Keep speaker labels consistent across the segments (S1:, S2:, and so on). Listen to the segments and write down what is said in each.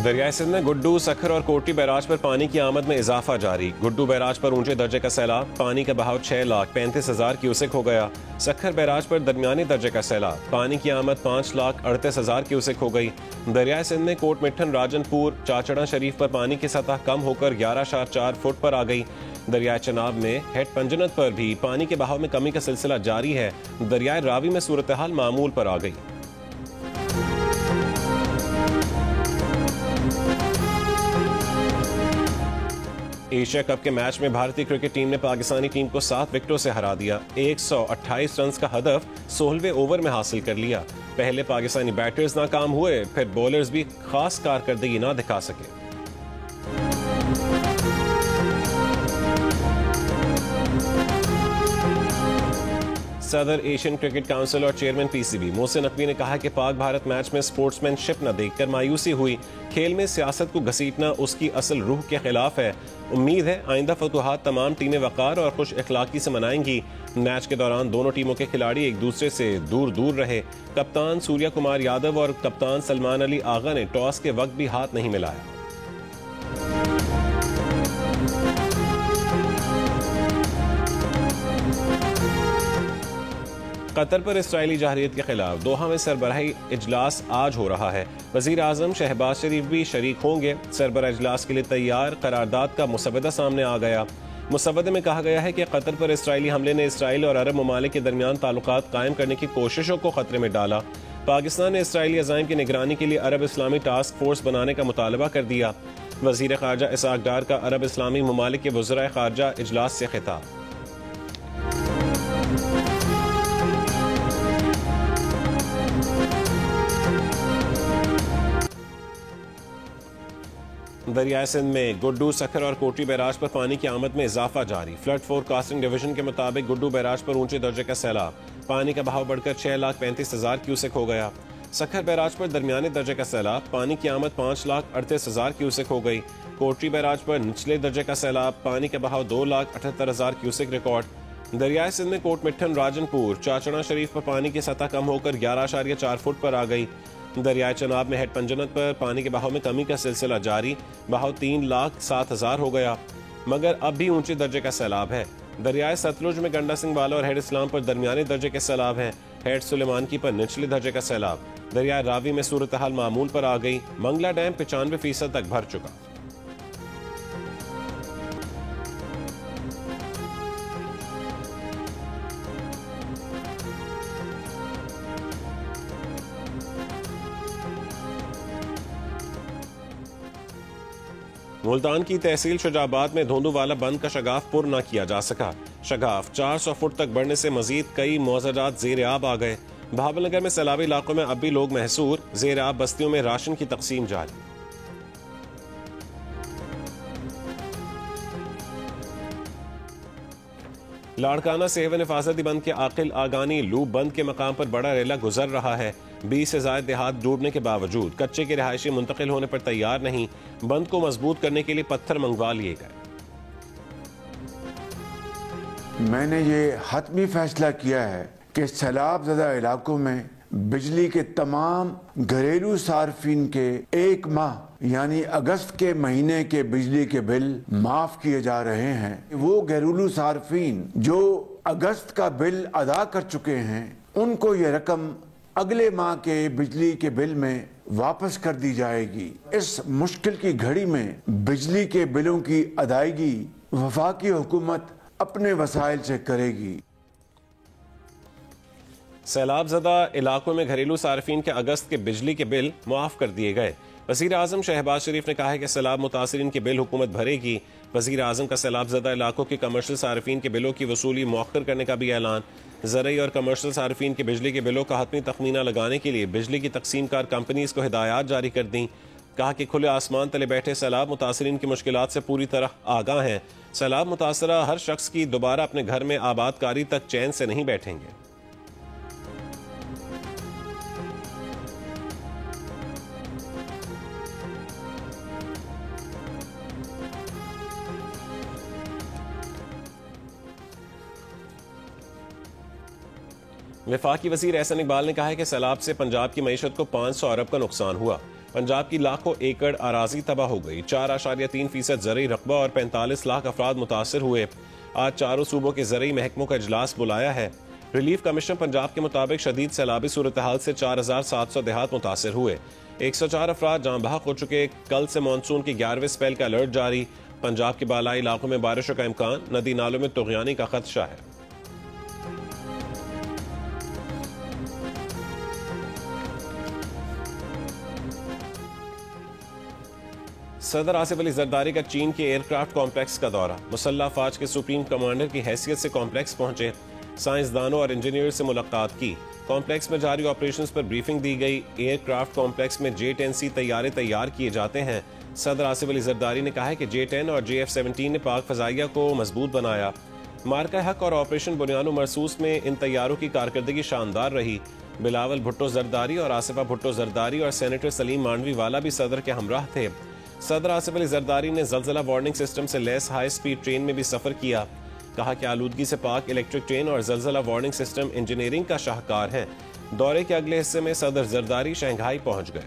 S1: दरियाई सिंध में गुड्डू, सखर और कोटी बैराज पर पानी की आमद में इजाफा जारी। गुड्डू बैराज पर ऊंचे दर्जे का सैलाब, पानी का बहाव 6,35,000 क्यूसेक हो गया। सखर बैराज पर दरमियानी दर्जे का सैलाब, पानी की आमद 5,38,000 क्यूसेक हो गई। दरियाई सिंध में कोट मिठन, राजनपुर, चाचड़ा शरीफ पर पानी की सतह कम होकर 11.4 फुट पर आ गई। दरियाई चनाब में हेड पंजनत पर भी पानी के बहाव में कमी का सिलसिला जारी है। दरियाई रावी में सूरत हाल मामूल पर आ गई। एशिया कप के मैच में भारतीय क्रिकेट टीम ने पाकिस्तानी टीम को 7 विकेटों से हरा दिया। 128 रन का हदफ 16वें ओवर में हासिल कर लिया। पहले पाकिस्तानी बैटर्स नाकाम हुए, फिर बॉलर्स भी खास कारकर्दगी ना दिखा सके। सदर एशियन क्रिकेट काउंसिल और चेयरमैन पीसीबी मोहसिन नकवी ने कहा कि पाक भारत मैच में स्पोर्ट्समैनशिप न देखकर मायूसी हुई। खेल में सियासत को घसीटना उसकी असल रूह के खिलाफ है। उम्मीद है आइंदा फतुहात तमाम टीमें वकार और खुश अखलाकी से मनाएंगी। मैच के दौरान दोनों टीमों के खिलाड़ी एक दूसरे से दूर दूर रहे। कप्तान सूर्या कुमार यादव और कप्तान सलमान अली आगा ने टॉस के वक्त भी हाथ नहीं मिलाया। कतर पर इसराइली जहरीत के खिलाफ दोहा में सरबराही इजलास आज हो रहा है। वजीर आजम शहबाज शरीफ भी शरीक होंगे। सरबराह इजलास के लिए तैयार करारदाद का मुसवदा सामने आ गया। मुसवदे में कहा गया है कि कतर पर इसराइली हमले ने इसराइल और अरब ममालिक के दरमियान ताल्लुकात कायम करने की कोशिशों को खतरे में डाला। पाकिस्तान ने इसराइली अज़ाइम की निगरानी के लिए अरब इस्लामी टास्क फोर्स बनाने का मुतालबा कर दिया। वजीर खारजा इसहाक डार का अरब इस्लामी ममालिक के वज़राए खारजा इजलास से खिताब। दरियाई सिंध में गुड्डू, सखर और कोटी बैराज पर पानी की आमद में इजाफा जारी। फ्लड फोरकास्टिंग डिवीजन के मुताबिक गुड्डू बैराज पर ऊंचे दर्जे का सैलाब, पानी का बहाव बढ़कर 6,35,000 क्यूसेक हो गया। सखर बैराज पर दरमियाने दर्जे का सैलाब, पानी की आमद 5,38,000 क्यूसेक हो गई। कोटी बैराज पर निचले दर्जे का सैलाब, पानी का बहाव 2,78,000 क्यूसेक रिकॉर्ड। दरियाई सिंध में कोट मिठन, राजनपुर, चाचड़ा शरीफ पर पानी की सतह कम होकर 11.4 फुट पर आ गई। दरियाई चनाब में हेड पंजनत पर पानी के बहाव में कमी का सिलसिला जारी, बहाव 3,07,000 हो गया, मगर अब भी ऊंचे दर्जे का सैलाब है। दरियाई सतलुज में गंडा सिंह वाला और हेड इस्लाम पर दरमियाने दर्जे के सैलाब हैं। हेड सुलेमान की पर निचले दर्जे का सैलाब। दरियाई रावी में सूरत हाल मामूल पर आ गई। मंगला डैम 95% तक भर चुका। मुल्तान की तहसील शुजाबाद में धोंदूवाला बंद का शगाफ पुर न किया जा सका। शगाफ 400 फुट तक बढ़ने से मजीद कई मुआवजात ज़ेर आब आ गए। भावलनगर में सैलाबी इलाकों में अब भी लोग महसूर, ज़ेर आब बस्तियों में राशन की तकसीम जारी। लाड़काना सेवन हिफाजती बंद के आकिल आगानी लूप बंद के मकाम पर बड़ा रेला गुजर रहा है। 20 से ज्यादा देहात डूबने के बावजूद कच्चे के रिहायशी मुंतकिल होने पर तैयार नहीं। बंद को मजबूत करने के लिए पत्थर मंगवा लिए गए।
S2: मैंने ये हतमी फैसला किया है कि सैलाब ज़दा इलाकों में बिजली के तमाम घरेलू सार्फिन के 1 माह यानी अगस्त के महीने के बिजली के बिल माफ किए जा रहे हैं। वो घरेलू सार्फिन जो अगस्त का बिल अदा कर चुके हैं उनको ये रकम अगले माह के बिजली के बिल में वापस कर दी जाएगी। इस मुश्किल की घड़ी में बिजली के बिलों की अदायगी वफाकी हुकूमत अपने वसाइल से करेगी।
S1: सैलाब ज़दा इलाकों में घरेलू सार्फिन के अगस्त के बिजली के बिल मुआफ कर दिए गए। वज़ीर आज़म शहबाज शरीफ ने कहा है कि सैलाब मुतासिरीन के बिल हुकूमत भरेगी। वज़ीर आज़म का सैलाब ज़दा इलाकों के कमर्शियल सार्फिन के बिलों की वसूली मौखर करने का भी ऐलान। ज़रई और कमर्शियल सार्फिन के बिजली के बिलों का हतमी तखमीना लगाने के लिए बिजली की तकसीम कार कंपनीज को हिदायत जारी कर दी। कहा कि खुले आसमान तले बैठे सैलाब मुतासिरीन की मुश्किलात से पूरी तरह आगाह हैं। सैलाब मुतासरा हर शख्स की दोबारा अपने घर में आबादकारी तक चैन से नहीं बैठेंगे। वफाकी वजीर एहसन इकबाल ने कहा है कि सैलाब से पंजाब की मईशत को 500 अरब का नुकसान हुआ। पंजाब की लाखों एकड़ अराजी तबाह हो गई। 4.3% ज़रई रकबा और 45 लाख अफराद मुतासर हुए। आज चारों सूबों के ज़रई महकमों का इजलास बुलाया है। रिलीफ कमिश्नर पंजाब के मुताबिक शदीद सैलाबी सूरत हाल से 4700 देहात मुतासर हुए। 104 अफराद जाँ बहक हो चुके। कल से मानसून की 11वें स्पेल का अलर्ट जारी। पंजाब के बालाई इलाकों में बारिशों का इम्कान। नदी नालों में तुग़यानी का खदशा है। सदर आसिफ अली जरदारी का चीन के एयरक्राफ्ट कॉम्प्लेक्स का दौरा। मुसल्लह अफवाज के सुप्रीम कमांडर की हैसियत से कॉम्प्लेक्स पहुंचे। साइंसदानों और इंजीनियर से मुलाकात की। कॉम्प्लेक्स में जारी ऑपरेशंस पर ब्रीफिंग दी गई। एयरक्राफ्ट कॉम्प्लेक्स में J-10C तैयारे तैयार किए जाते हैं। सदर आसिफ अली जरदारी ने कहा है कि J-10 और JF-17 ने पाक फजाइया को मजबूत बनाया। मार्का हक और ऑपरेशन बुनियानो मरसूस में इन तैयारों की कारकर्दगी शानदार रही। बिलावल भुट्टो जरदारी और आसिफा भुट्टो जरदारी और सेनेटर सलीम मांडवी वाला भी सदर के हमराह थे। सदर आसिफ अली जरदारी ने ज़लज़ला वार्निंग सिस्टम से लैस हाई स्पीड ट्रेन में भी सफर किया। कहा कि आलूदगी से पाक इलेक्ट्रिक ट्रेन और ज़लज़ला वार्निंग सिस्टम इंजीनियरिंग का शाहकार है। दौरे के अगले हिस्से में सदर जरदारी शंघाई पहुंच गए।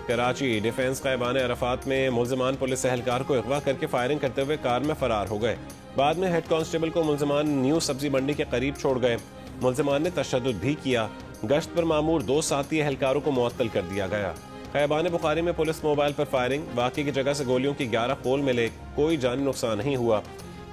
S1: कराची डिफेंस क़ैबान अरफात में मुल्ज़मान पुलिस एहलकार को अगवा करके फायरिंग करते हुए कार में फरार हो गए। बाद में हेड कांस्टेबल को मुल्ज़मान न्यू सब्जी मंडी के करीब छोड़ गए। मुल्ज़मान ने तशद्दुद भी किया। गश्त पर मामूर 2 साथी एहलकारों को मुअत्तल कर दिया गया। क़ैबान बुखारी में पुलिस मोबाइल पर फायरिंग। वाक़ई की जगह से गोलियों की 11 पोल मिले। कोई जानी नुकसान नहीं हुआ।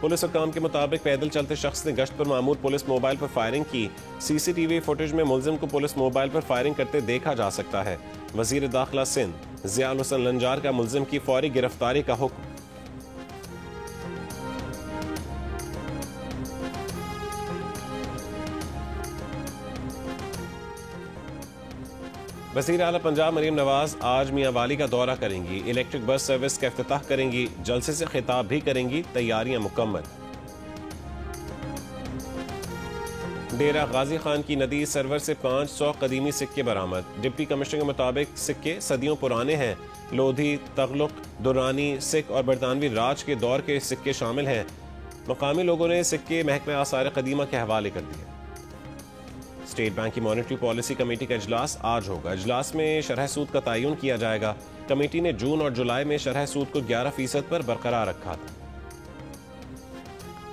S1: पुलिस हुक्काम के मुताबिक पैदल चलते शख्स ने गश्त पर मामूर पुलिस मोबाइल पर फायरिंग की। CCTV फुटेज में मुल्जिम को पुलिस मोबाइल पर फायरिंग करते देखा जा सकता है। वज़ीर दाखिला सिंध ज़ियाउल हुसैन लंजार का मुल्जिम की फौरी गिरफ्तारी का हुक्म। वज़ीर आला पंजाब मरीम नवाज आज मियां वाली का दौरा करेंगी। इलेक्ट्रिक बस सर्विस का इफ्तिताह करेंगी। जलसे से खिताब भी करेंगी। तैयारियां मुकम्मल। डेरा गाजी खान की नदी सरवर से 500 कदीमी सिक्के बरामद। डिप्टी कमिश्नर के मुताबिक सिक्के सदियों पुराने हैं। लोधी, तगलुक, दुरानी, सिख और बरतानवी राज के दौर के सिक्के शामिल हैं। मकामी लोगों ने सिक्के महकमे आसार कदीमा के हवाले कर दिए। स्टेट बैंक की मॉनेटरी पॉलिसी कमेटी का इजलास आज होगा। इजलास में शरह सूद का तयन किया जाएगा। कमेटी ने जून और जुलाई में शरह सूद को 11% पर बरकरार रखा था।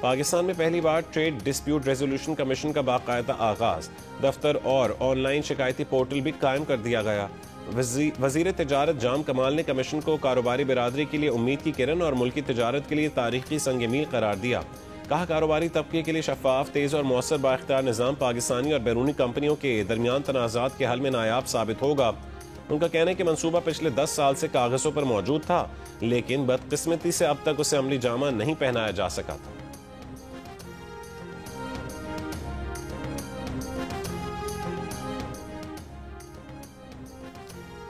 S1: पाकिस्तान में पहली बार ट्रेड डिस्प्यूट रेजोल्यूशन कमीशन का बाकायदा आगाज। दफ्तर और ऑनलाइन शिकायती पोर्टल भी कायम कर दिया गया। वजीर तिजारत जाम कमाल ने कमीशन को कारोबारी बिरादरी के लिए उम्मीद की किरण और मुल्की तिजारत के लिए तारीखी संग मील करार दिया। कहा कारोबारी तबके के लिए शफाफ, तेज और मौसर बाख्तियार निज़ाम पाकिस्तानी और बैरूनी कंपनियों के दरमियान तनाज़ात के हल में नायाब साबित होगा। उनका कहना है कि मंसूबा पिछले 10 साल से कागजों पर मौजूद था, लेकिन बदकिस्मती से अब तक उसे अमली जामा नहीं पहनाया जा सका था।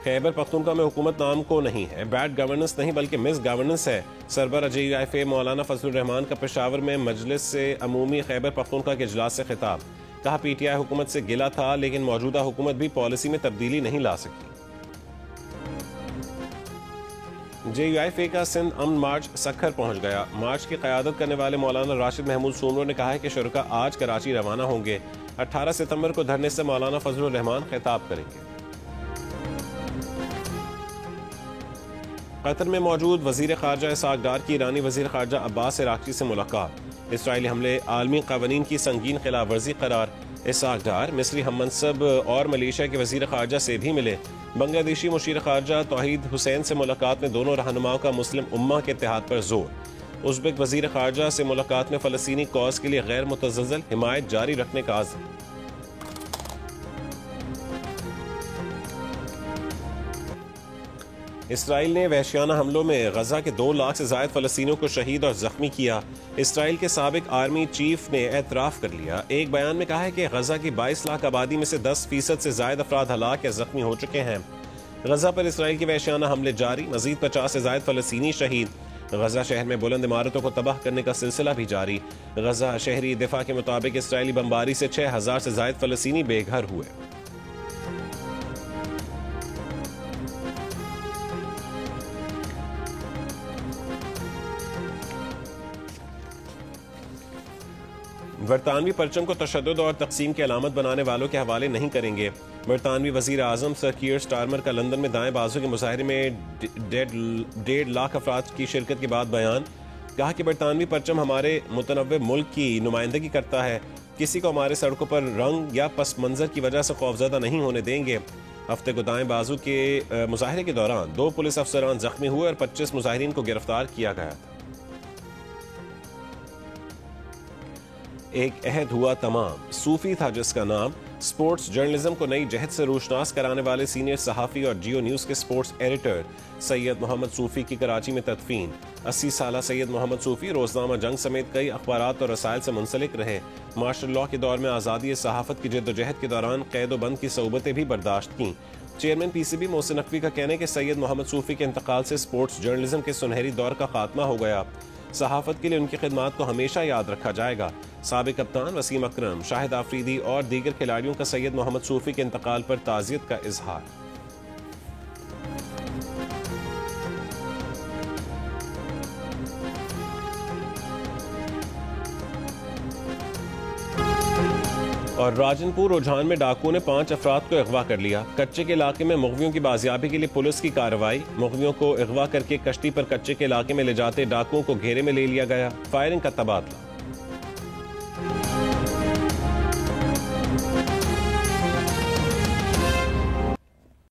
S1: खैबर पख्तूनख्वा में हुकूमत नाम को नहीं है। बैड गवर्नेंस नहीं बल्कि मिस गवर्नेंस है। सरबराह JUIF मौलाना फजलुर रहमान का पेशावर में मजलिस से अमूमी खैबर पख्तूनख्वा के इजलास से खिताब। कहा PTI हुकूमत से गिला था, लेकिन मौजूदा हुकूमत भी पॉलिसी में तब्दीली नहीं ला सकती। JUIF का सिंध अमन मार्च सखर पहुंच गया। मार्च की क़यादत करने वाले मौलाना राशिद महमूद सूमरो ने कहा है कि शुरका आज कराची रवाना होंगे। 18 सितंबर को धरने से मौलाना फजलुर रहमान खिताब करेंगे। कतर में मौजूद वजीर खारजा इसाक डार की ईरानी वजीर खारजा अब्बास इराक़ची से मुलाकात। इसराइली हमले आलमी क़वानीन की संगीन खिलाफ वर्जी करार। इसाक डार मिस्री हममनसब और मलेशिया के वजीर खारजा से भी मिले। बांग्लादेशी मुशीर खारजा तौहीद हुसैन से मुलाकात में दोनों रहनुमाओं का मुस्लिम उम्मा के इत्तेहाद पर जोर। उज़्बेक वजीर खारजा से मुलाकात में फ़लस्तीनी कॉज के लिए गैर मुतज़्ज़ल हिमायत जारी रखने का आज़म। इसराइल ने वहशियाना हमलों में गजा के 2 लाख से ज़ायद फ़लस्तीनियों को शहीद और ज़ख्मी किया। इसराइल के साबिक आर्मी चीफ ने एतराफ़ कर लिया। एक बयान में कहा है कि गजा की 22 लाख आबादी में से 10% से ज़ायद अफराद हलाक या ज़ख्मी हो चुके हैं। गजा पर इसराइल के वहशियाना हमले जारी। मज़ीद 50 से ज़ायद फ़लस्तीनी शहीद। गजा शहर में बुलंद इमारतों को तबाह करने का सिलसिला भी जारी। गजा शहरी दिफा के मुताबिक इसराइली बमबारी से 6000 से ज़ायद फ़लस्तीनी बेघर हुए। बरतानवी परचम को तशद्दुद और तकसीम की अलामत बनाने वालों के हवाले नहीं करेंगे। बरतानवी वजीर आजम सर कीयर स्टारमर का लंदन में दाएं बाजू के मुजाहरे में 1.5 लाख अफराद की शिरकत के बाद बयान। कहा कि बरतानवी परचम हमारे मुतनव्वे मुल्क की नुमाइंदगी करता है, किसी को हमारे सड़कों पर रंग या पस मंजर की वजह से खौफजदा नहीं होने देंगे। हफ्ते को दाएं बाजू के मुजाहरे के दौरान 2 पुलिस अफसरान जख्मी हुए और 25 मुजाहिरीन को गिरफ्तार किया गया था। एक अहद हुआ तमाम, सूफी था जिसका नाम। स्पोर्ट्स जर्नलिज्म को नई जहत से रोशनास कराने वाले सीनियर सहाफ़ी और जियो न्यूज़ के स्पोर्ट्स एडिटर सैयद मोहम्मद सूफी की कराची में तदफीन। 80 साला सैयद मोहम्मद सूफी रोजनामा जंग समेत कई अखबारात और रसायल से मुंसलिक रहे। मार्शल लॉ के दौर में आज़ादी सहाफ़त की जद्दोजहद के दौरान कैद व बंद की सोबतें भी बर्दाश्त की। चेयरमैन PCB मोहसिन नकवी का कहना है कि सैयद मोहम्मद सूफी के इंतकाल से स्पोर्ट्स जर्नलिज्म के सुनहरी दौर का खात्मा हो गया। सहाफत के लिए उनकी खिदमात को हमेशा याद रखा जाएगा। साबिक कप्तान वसीम अकरम, शाहिद आफरीदी और दीगर खिलाड़ियों का सैयद मोहम्मद सूफी के इंतकाल पर ताज़ियत का इजहार। और राजनपुर रुझान में डाकुओं ने 5 अफराद को अगवा कर लिया। कच्चे के इलाके में मुग़वियों की बाजियाबी के लिए पुलिस की कार्रवाई। मुग़वियों को अगवा करके कश्ती पर कच्चे के इलाके में ले जाते डाकुओं को घेरे में ले लिया गया। फायरिंग का तबादला।